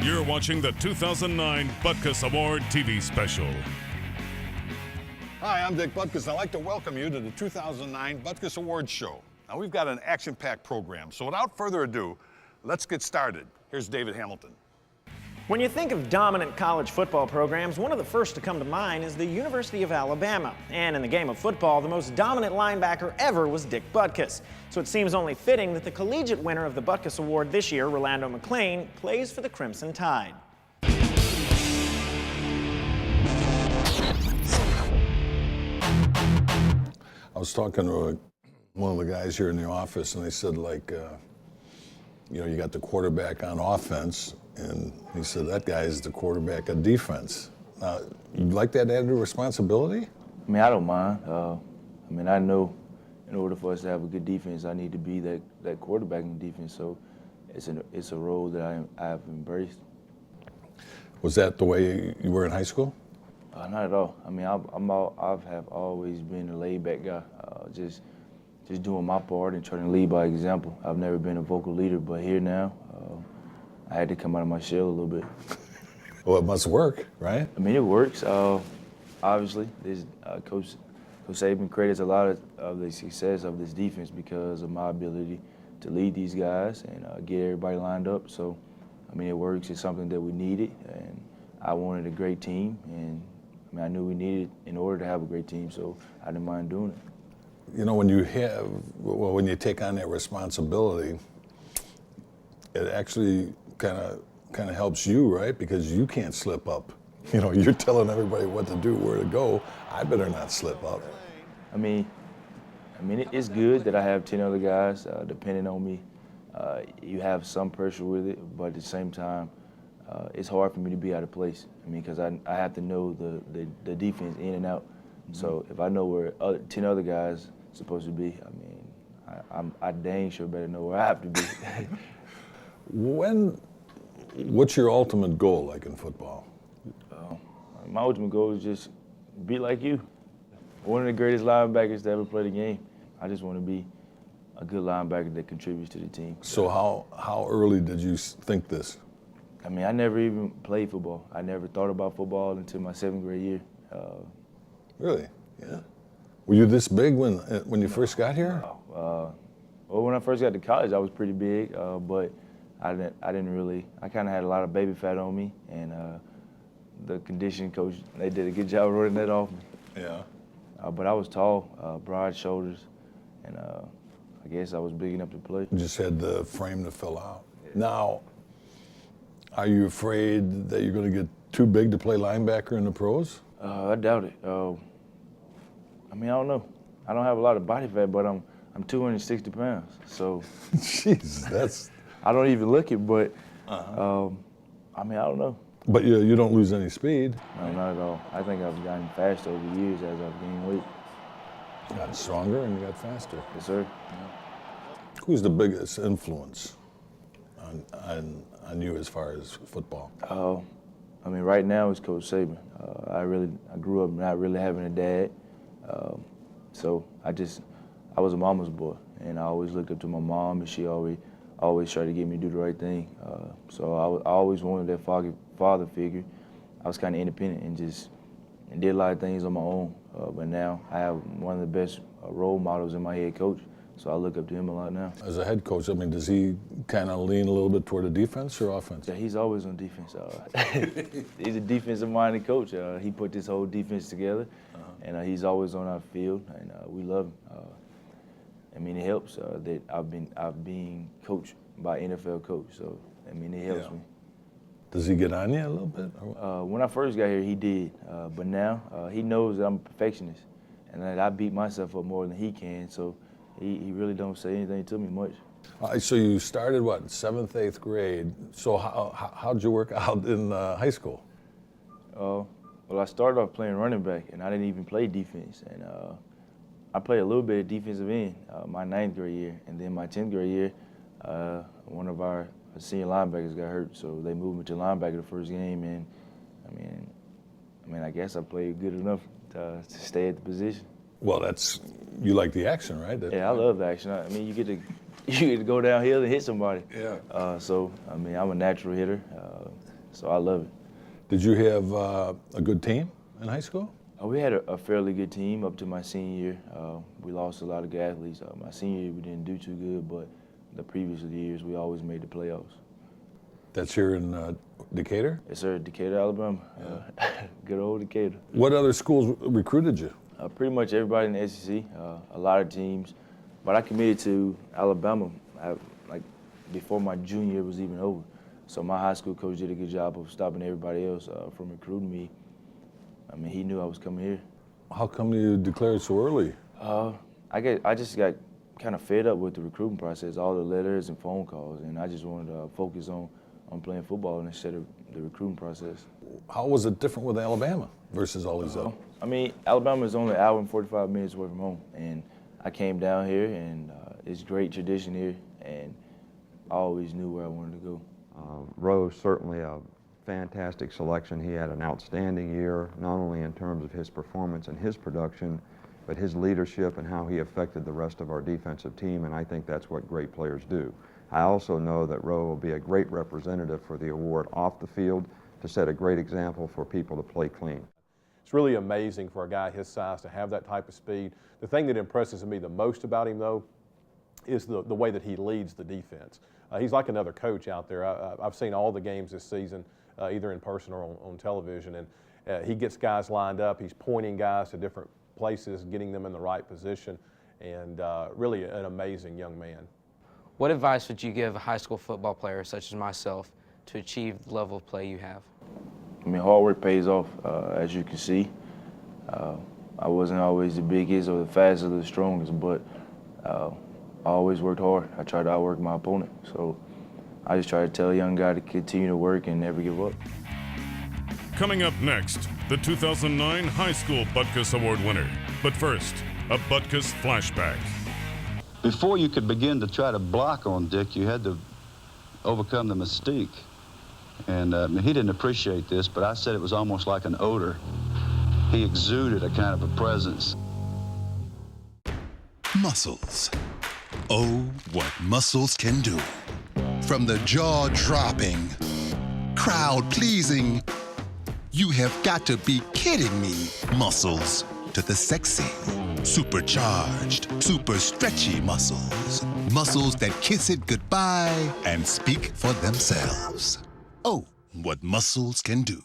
You're watching the 2009 Butkus Award TV special. Hi, I'm Dick Butkus. I'd like to welcome you to the 2009 Butkus Awards Show. Now, we've got an action-packed program, so without further ado, let's get started. Here's David Hamilton. When you think of dominant college football programs, one of the first to come to mind is the University of Alabama. And in the game of football, the most dominant linebacker ever was Dick Butkus. So it seems only fitting that the collegiate winner of the Butkus Award this year, Rolando McClain, plays for the Crimson Tide. I was talking to one of the guys here in the office, and they said, like, you got the quarterback on offense, and he said, that guy is the quarterback on defense. You like that added responsibility? I mean, I don't mind. I know in order for us to have a good defense, I need to be that quarterback in the defense, so it's a role that I have embraced. Was that the way you were in high school? Not at all. I mean, I've always been a laid-back guy, just doing my part and trying to lead by example. I've never been a vocal leader, but here now, I had to come out of my shell a little bit. Well, it must work, right? I mean, it works. Obviously, Coach Saban credits a lot of the success of this defense because of my ability to lead these guys and get everybody lined up. So, I mean, it works. It's something that we needed, and I wanted a great team, and I knew we needed it in order to have a great team, so I didn't mind doing it. When you take on that responsibility, it actually kind of helps you, right? Because you can't slip up. You're telling everybody what to do, where to go. I better not slip up. I mean, it's good that I have 10 other guys depending on me. You have some pressure with it, but at the same time, it's hard for me to be out of place. I mean, because I have to know the defense in and out. Mm-hmm. So if I know where 10 other guys are supposed to be, I mean, I dang sure better know where I have to be. What's your ultimate goal like in football? My ultimate goal is just be like you. One of the greatest linebackers to ever play the game. I just want to be a good linebacker that contributes to the team. So how early did you think this? I mean, I never even played football. I never thought about football until my 7th grade year. Really? Yeah. Were you this big when you first got here? Well, when I first got to college, I was pretty big, but I didn't really. I kind of had a lot of baby fat on me, and the conditioning coach, they did a good job running that off me. Yeah. But I was tall, broad shoulders, and I guess I was big enough to play. You just had the frame to fill out. Yeah. Now, are you afraid that you're going to get too big to play linebacker in the pros? I doubt it. I mean, I don't know. I don't have a lot of body fat, but I'm 260 pounds, so. Jeez, that's. I don't even look it, but I mean, I don't know. But you don't lose any speed. No, not at all. I think I've gotten faster over the years as I've gained weight. You got stronger and you got faster. Yes, sir. Yeah. Who's the biggest influence on you as far as football? I mean, right now it's Coach Saban. I grew up not really having a dad, so I was a mama's boy, and I always looked up to my mom, and she always tried to get me to do the right thing. So I always wanted that father figure. I was kind of independent and did a lot of things on my own. But now I have one of the best role models in my head coach. So I look up to him a lot now. As a head coach, I mean, does he kind of lean a little bit toward the defense or offense? Yeah, he's always on defense. He's a defensive-minded coach. He put this whole defense together, and he's always on our field, and we love him. I mean, it helps that I've been coached by an NFL coach, so I mean, it helps me. Does he get on you a little bit? When I first got here, he did, but now he knows that I'm a perfectionist, and that I beat myself up more than he can, so he really don't say anything to me much. So you started, what, 7th, 8th grade. So how'd you work out in high school? Well, I started off playing running back, and I didn't even play defense, and I played a little bit of defensive end my 9th grade year, and then my 10th grade year, one of our senior linebackers got hurt, so they moved me to linebacker the first game, and I mean, I guess I played good enough to stay at the position. Well, you like the action, right? Yeah, I love the action. I mean, you get to go downhill and hit somebody. Yeah. So, I mean, I'm a natural hitter. So I love it. Did you have a good team in high school? We had a fairly good team up to my senior year. We lost a lot of good athletes. My senior year, we didn't do too good, but the previous years, we always made the playoffs. That's here in Decatur? Yes, sir, Decatur, Alabama. Good old Decatur. What other schools recruited you? Pretty much everybody in the SEC, a lot of teams. But I committed to Alabama like before my junior year was even over. So my high school coach did a good job of stopping everybody else from recruiting me. I mean, he knew I was coming here. How come you declared so early? I just got kind of fed up with the recruiting process, all the letters and phone calls, and I just wanted to focus on playing football instead of the recruiting process. How was it different with Alabama versus all these other? I mean, Alabama is only an hour and 45 minutes away from home, and I came down here, and it's great tradition here, and I always knew where I wanted to go. Rose certainly a fantastic selection. He had an outstanding year, not only in terms of his performance and his production, but his leadership and how he affected the rest of our defensive team, and I think that's what great players do. I also know that Rowe will be a great representative for the award off the field to set a great example for people to play clean. It's really amazing for a guy his size to have that type of speed. The thing that impresses me the most about him, though, is the way that he leads the defense. He's like another coach out there. I've seen all the games this season, either in person or on television, and he gets guys lined up. He's pointing guys to different places, getting them in the right position, and really an amazing young man. What advice would you give a high school football player such as myself to achieve the level of play you have? I mean, hard work pays off, as you can see. I wasn't always the biggest or the fastest or the strongest, but I always worked hard. I tried to outwork my opponent. So I just try to tell a young guy to continue to work and never give up. Coming up next, the 2009 High School Butkus Award winner. But first, a Butkus flashback. Before you could begin to try to block on Dick, you had to overcome the mystique. And he didn't appreciate this, but I said it was almost like an odor. He exuded a kind of a presence. Muscles. Oh, what muscles can do. From the jaw-dropping, crowd-pleasing, you have got to be kidding me, muscles, to the sexy, supercharged, super stretchy muscles. Muscles that kiss it goodbye and speak for themselves. Oh, what muscles can do.